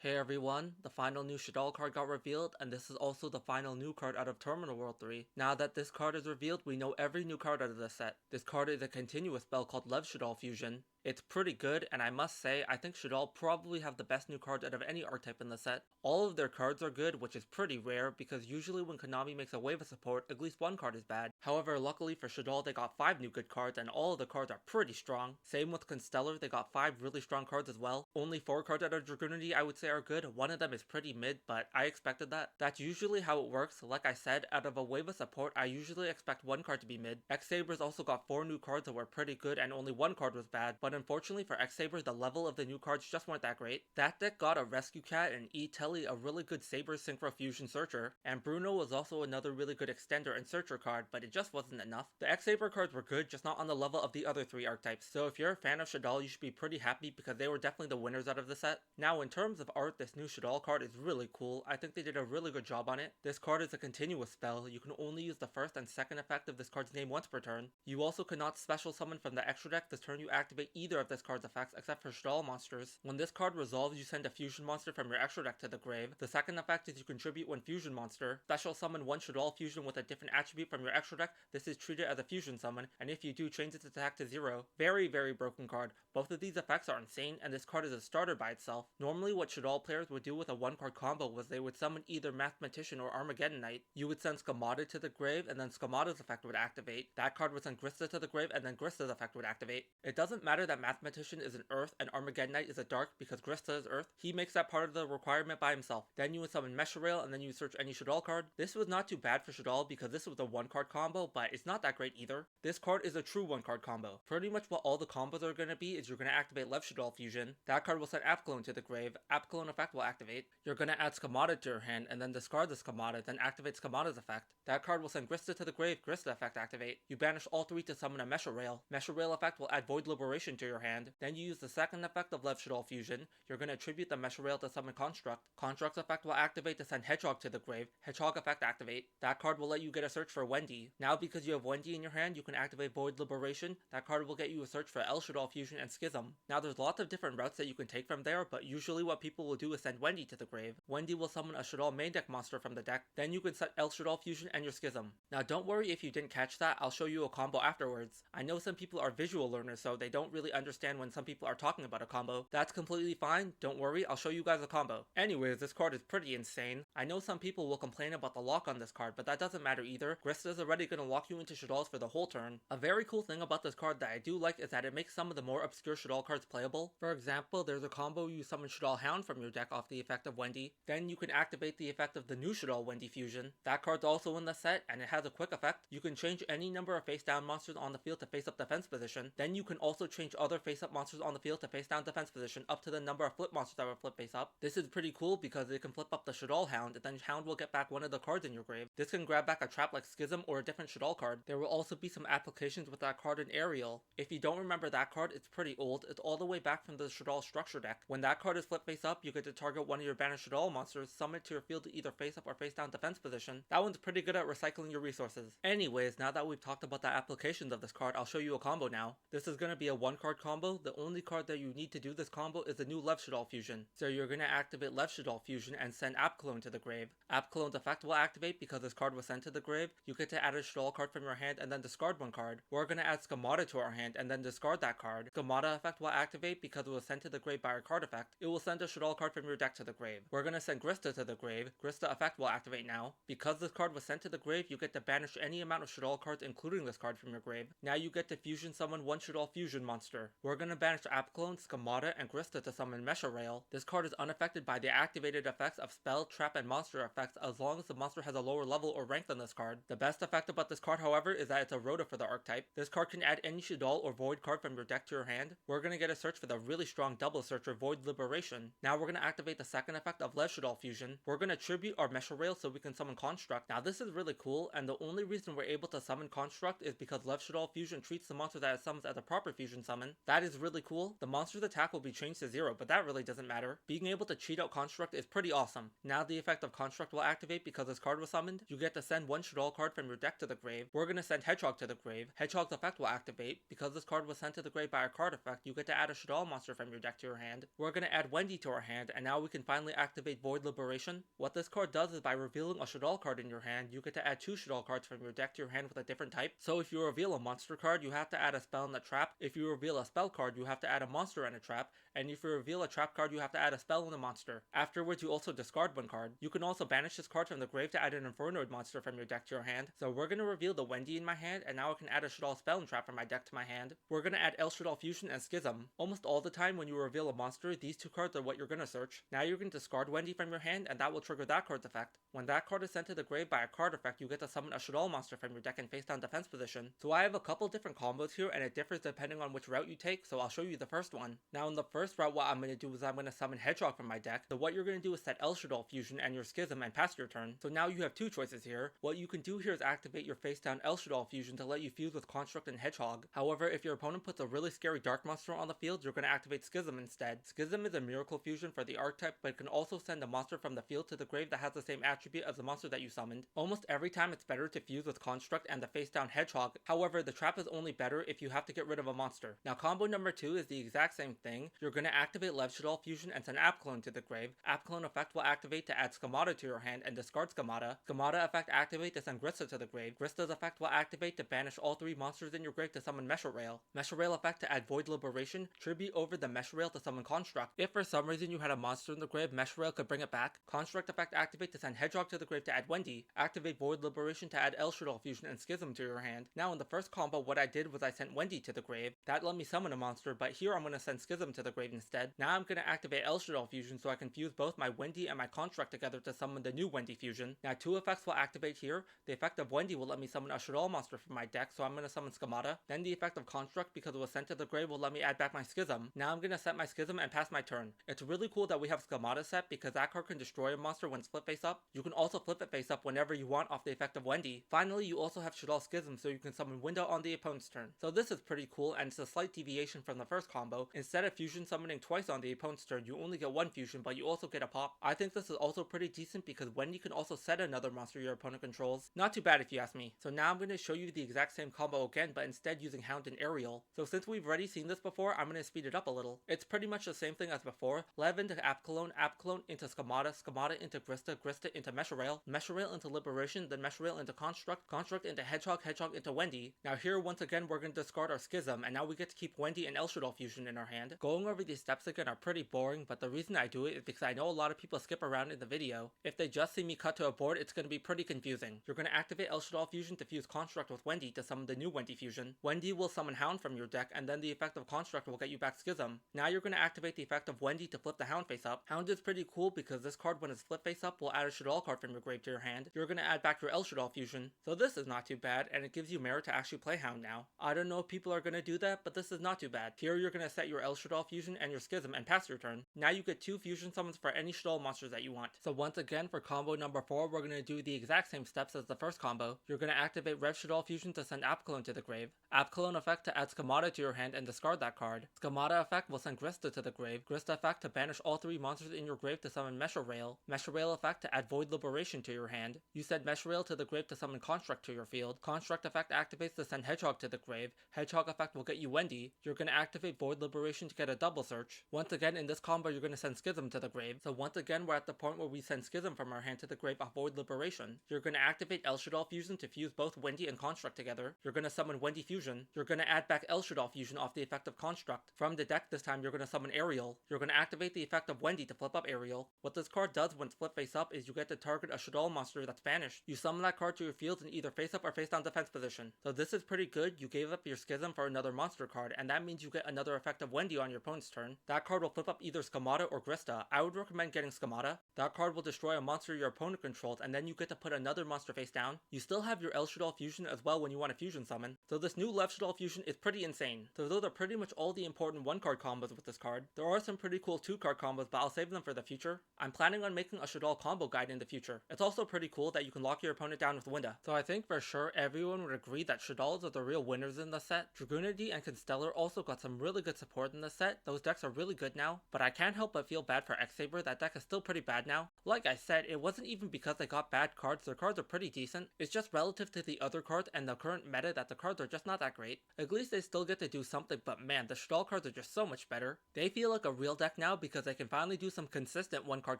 Hey everyone, the final new Shaddoll card got revealed, and this is also the final new card out of Terminal World 3. Now that this card is revealed, we know every new card out of the set. This card is a continuous spell called Shaddoll Fusion. It's pretty good, and I must say, I think Shaddoll probably have the best new cards out of any archetype in the set. All of their cards are good, which is pretty rare, because usually when Konami makes a wave of support, at least one card is bad. However, luckily for Shaddoll, they got 5 new good cards, and all of the cards are pretty strong. Same with Constellar, they got 5 really strong cards as well. Only 4 cards out of Dragoonity I would say are good. One of them is pretty mid, but I expected that. That's usually how it works. Like I said, out of a wave of support, I usually expect one card to be mid. X-Sabers also got 4 new cards that were pretty good, and only one card was bad, but unfortunately for X-Sabers, the level of the new cards just weren't that great. That deck got a Rescue Cat and E-Telly, a really good Saber Synchro Fusion Searcher, and Bruno was also another really good Extender and Searcher card, but it just wasn't enough. The X-Saber cards were good, just not on the level of the other 3 archetypes, so if you're a fan of Shaddoll, you should be pretty happy because they were definitely the winners out of the set. Now, in terms of art, this new Shaddoll card is really cool. I think they did a really good job on it. This card is a continuous spell. You can only use the first and second effect of this card's name once per turn. You also cannot special summon from the extra deck the turn you activate either of this card's effects except for Shaddoll monsters. When this card resolves, you send a fusion monster from your extra deck to the grave. The second effect is you contribute one fusion monster. Special summon one Shaddoll fusion with a different attribute from your extra deck. This is treated as a fusion summon, and if you do, change its attack to 0. Very, very broken card. Both of these effects are insane, and this card is a starter by itself. Normally what Shaddoll players would do with a 1-card combo was they would summon either Mathematician or Armageddon Knight. You would send Schemata to the grave, and then Schemata's effect would activate. That card would send Grista to the grave, and then Grista's effect would activate. It doesn't matter that Mathematician is an Earth and Armageddon Knight is a Dark because Grista is Earth. He makes that part of the requirement by himself. Then you would summon Mesharail, and then you would search any Shaddoll card. This was not too bad for Shaddoll because this was a 1-card combo, but it's not that great either. This card is a true 1-card combo. Pretty much what all the combos are going to be is you're going to activate Shaddoll Fusion. That card will send Apclone to the grave. Apclone effect will activate. You're going to add Schemata to your hand and then discard the Schemata, then activate Schemata's effect. That card will send Grista to the grave. Grista effect activate. You banish all 3 to summon a Mesharail. Mesharail effect will add Void Liberation to your hand. Then you use the second effect of Shaddoll Fusion. You're going to attribute the Mesharail to summon Construct. Construct's effect will activate to send Hedgehog to the grave. Hedgehog effect activate. That card will let you get a search for Wendy. Now because you have Wendy in your hand, you can activate Void Liberation. That card will get you a search for Shaddoll Fusion and Schism. Now there's lots of different routes that you can take from there, but usually what people will do is send Wendy to the grave. Wendy will summon a Shaddoll main deck monster from the deck. Then you can set Shaddoll Fusion and your Schism. Now don't worry if you didn't catch that, I'll show you a combo afterwards. I know some people are visual learners, so they don't really understand when some people are talking about a combo. That's completely fine, don't worry, I'll show you guys a combo. Anyways, this card is pretty insane. I know some people will complain about the lock on this card, but that doesn't matter either. Grista is already going to lock you into Shaddolls for the whole turn. A very cool thing about this card that I do like is that it makes some of the more obscure Shaddoll cards playable. For example, there's a combo you summon Shaddoll Hound from your deck off the effect of Wendy. Then you can activate the effect of the new Shaddoll Wendy Fusion. That card's also in the set, and it has a quick effect. You can change any number of face-down monsters on the field to face-up defense position. Then you can also change other face-up monsters on the field to face-down defense position up to the number of flip monsters that will flip face-up. This is pretty cool because it can flip up the Shaddoll Hound, and then Hound will get back one of the cards in your grave. This can grab back a trap like Schism or a different Shaddoll card. There will also be some applications with that card in Aerial. If you don't remember that card, it's pretty old. It's all the way back from the Shaddoll structure deck. When that card is flipped face up, you get to target one of your banished Shaddoll monsters, summon it to your field to either face up or face down defense position. That one's pretty good at recycling your resources. Anyways, now that we've talked about the applications of this card, I'll show you a combo now. This is going to be a 1-card combo. The only card that you need to do this combo is the new Shaddoll Fusion. So you're going to activate Shaddoll Fusion and send Apclone to the grave. Apclone's effect will activate because this card was sent to the grave. You get to add a Shaddoll card from your hand and then discard one card. We're going to add Schemata to our hand and then discard that card. Schemata effect will activate because it was sent to the grave by a card effect. It will send a Shaddoll card from your deck to the grave. We're going to send Grista to the grave. Grista effect will activate now. Because this card was sent to the grave, you get to banish any amount of Shaddoll cards including this card from your grave. Now you get to fusion summon one Shaddoll Fusion monster. We're going to banish Apclone, Schemata, and Grista to summon Mesharail. This card is unaffected by the activated effects of spell, trap, and monster effects as long as the monster has a lower level or rank than this card. The best effect about this card, however, is that it's a Rota for the archetype. This card can add any Shaddoll or Void card from your deck to your hand. We're going to get a search for the really strong double searcher Void Liberation. Now we're going to activate the second effect of Shaddoll Fusion. We're going to tribute our Mesharail so we can summon Construct. Now this is really cool, and the only reason we're able to summon Construct is because Shaddoll Fusion treats the monster that it summons as a proper fusion summon. summon. That is really cool. The monster's attack will be changed to 0, but that really doesn't matter. Being able to cheat out Construct is pretty awesome. Now the effect of Construct will activate because this card was summoned. You get to send one Shaddoll card from your deck to the grave. We're gonna send Hedgehog to the grave. Hedgehog's effect will activate. Because this card was sent to the grave by a card effect, you get to add a Shaddoll monster from your deck to your hand. We're gonna add Wendy to our hand, and now we can finally activate Void Liberation. What this card does is by revealing a Shaddoll card in your hand, you get to add 2 Shaddoll cards from your deck to your hand with a different type. So if you reveal a monster card, you have to add a spell in the trap. If you reveal a spell card, you have to add a monster and a trap. And if you reveal a trap card, you have to add a spell and a monster. Afterwards, you also discard one card. You can also banish this card from the grave to add an Infernoid monster from your deck to your hand. So we're gonna reveal the Wendy in my hand, and now I can add a Shaddoll spell and trap from my deck to my hand. We're gonna add Shaddoll Fusion and Schism. Almost all the time when you reveal a monster, these 2 cards are what you're gonna search. Now you're gonna discard Wendy from your hand, and that will trigger that card's effect. When that card is sent to the grave by a card effect, you get to summon a Shaddoll monster from your deck in face down defense position. So I have a couple different combos here, and it differs depending on which route you take, so I'll show you the first one. Now in the first route, what I'm gonna do is I'm gonna summon Hedgehog from my deck. So what you're gonna do is set Shaddoll Fusion and your Schism and pass your turn. So now you have 2 choices here. What you can do here is activate your face down Shaddoll Fusion to let you fuse with Construct and Hedgehog. However, if your opponent puts a really scary dark monster on the field, you're gonna activate Schism instead. Schism is a miracle fusion for the archetype, but it can also send a monster from the field to the grave that has the same attribute as the monster that you summoned. Almost every time it's better to fuse with Construct and the face down Hedgehog. However, the trap is only better if you have to get rid of a monster. Now combo number 2 is the exact same thing. You're gonna activate Shaddoll Fusion and send Apclone to the grave. Apclone effect will activate to add Schemata to your hand and discard Schemata. Schemata effect activate to send Grista to the grave. Grista's effect will activate to banish all 3 monsters in your grave to summon Mesha-Rail. Mesha-Rail effect to add Void Liberation. Tribute over the Mesha-Rail to summon Construct. If for some reason you had a monster in the grave, Mesha-Rail could bring it back. Construct effect activate to send Hedgehog to the grave to add Wendy. Activate Void Liberation to add Shaddoll Fusion and Schism to your hand. Now in the first combo, what I did was I sent Wendy to the grave. That let me summon a monster, but here I'm gonna send Schism to the grave instead. Now I'm gonna activate Shaddoll Fusion so I can fuse both my Wendy and my Construct together to summon the new Wendy Fusion. Now 2 effects will activate here. The effect of Wendy will let me summon a Shaddoll monster from my deck, so I'm gonna summon Schemata. Then the effect of Construct, because it was sent to the grave, will let me add back my Schism. Now I'm gonna set my Schism and pass my turn. It's really cool that we have Schemata set because that card can destroy a monster when it's flip face up. You can also flip it face up whenever you want off the effect of Wendy. Finally, you also have Shaddoll Schism so you can summon Window on the opponent's turn. So this is pretty cool, and it's a slight deviation from the first combo. Instead of fusion summoning twice on the opponent's turn, you only get 1 fusion, but you also get a pop. I think this is also pretty decent because Wendy can also set another monster your opponent controls. Not too bad if you ask me. So now I'm going to show you the exact same combo again, but instead using Hound and Aerial. So since we've already seen this before, I'm going to speed it up a little. It's pretty much the same thing as before. Lev into Apclone, Apclone into Schemata, Schemata into Grista, Grista into Mesha-Rail, Mesha-Rail into Liberation, then Mesha-Rail into Construct, Construct into Hedgehog, Hedgehog into Wendy. Now here once again we're going to discard our Schism, and now we get to keep Wendy and Shaddoll Fusion in our hand. Going over these steps again are pretty boring, but the reason I do it is because I know a lot of people skip around in the video. If they just see me cut to a board, it's going to be pretty confusing. You're going to activate Shaddoll Fusion to fuse Construct with Wendy to summon the new Wendy Fusion. Wendy will summon Hound from your deck, and then the effect of Construct will get you back Schism. Now you're going to activate the effect of Wendy to flip the Hound face up. Hound is pretty cool because this card, when it's flip face up, will add a Shaddoll card from your grave to your hand. You're going to add back your Shaddoll Fusion. So this is not too bad, and it gives you merit to actually play Hound now. I don't know if people are going to do that, but this is not too bad. Here you're going to set your Shaddoll Fusion and your Schism and pass your turn. Now you get 2 fusion summons for any Shaddoll monsters that you want. So once again, for combo number 4, we're going to do the exact same steps as the first combo. You're going to activate Rev Shaddoll Fusion to send Apclone to the grave. Apclone effect to add Schemata to your hand and discard that card. Schemata effect will send Grista to the grave. Grista effect to banish all 3 monsters in your grave to summon Mesha-Rail. Mesha-Rail effect to add Void Liberation to your hand. You send Mesha-Rail to the grave to summon Construct to your field. Construct effect activates to send Hedgehog to the grave. Hedgehog effect will get you Wendy. You're going to activate Void Liberation to get a double search. Once again, in this combo, you're going to send Schism to the grave. So once again, we're at the point where we send Schism from our hand to the grave of Void Liberation. You're going to activate Shaddoll Fusion to fuse both Wendy and Construct together. You're going to summon Wendy Fusion. You're going to add back Shaddoll Fusion off the effect of Construct. From the deck this time, you're going to summon Aerial. You're going to activate the effect of Wendy to flip up Aerial. What this card does when it's flip face up is you get to target a Shaddoll monster that's banished. You summon that card to your field in either face up or face down defense position. So this is pretty good. You gave up your Schism for another monster card, and that means you get another effect of Wendy on your opponent's turn. That card will flip up either Schemata or Grista. I would recommend getting Schemata. That card will destroy a monster your opponent controls, and then you get to put another monster face down. You still have your Shaddoll Fusion as well when you want to fusion summon. So this new Lev Shaddoll Fusion is pretty insane. So those are pretty much all the important 1-card combos with this card. There are some pretty cool 2-card combos, but I'll save them for the future. I'm planning on making a Shaddoll combo guide in the future. It's also pretty cool that you can lock your opponent down with Winda. So I think for sure everyone would agree that Shadolls are the real winners in the set. Dragoonity and Constellium Stellar also got some really good support in the set. Those decks are really good now, but I can't help but feel bad for X-Saber. That deck is still pretty bad now. Like I said, it wasn't even because they got bad cards. Their cards are pretty decent. It's just relative to the other cards and the current meta that the cards are just not that great. At least they still get to do something, but man, the Shaddoll cards are just so much better. They feel like a real deck now because they can finally do some consistent one card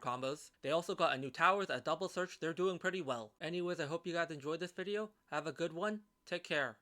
combos. They also got a new towers, a double search. They're doing pretty well. Anyways, I hope you guys enjoyed this video. Have a good one. Take care.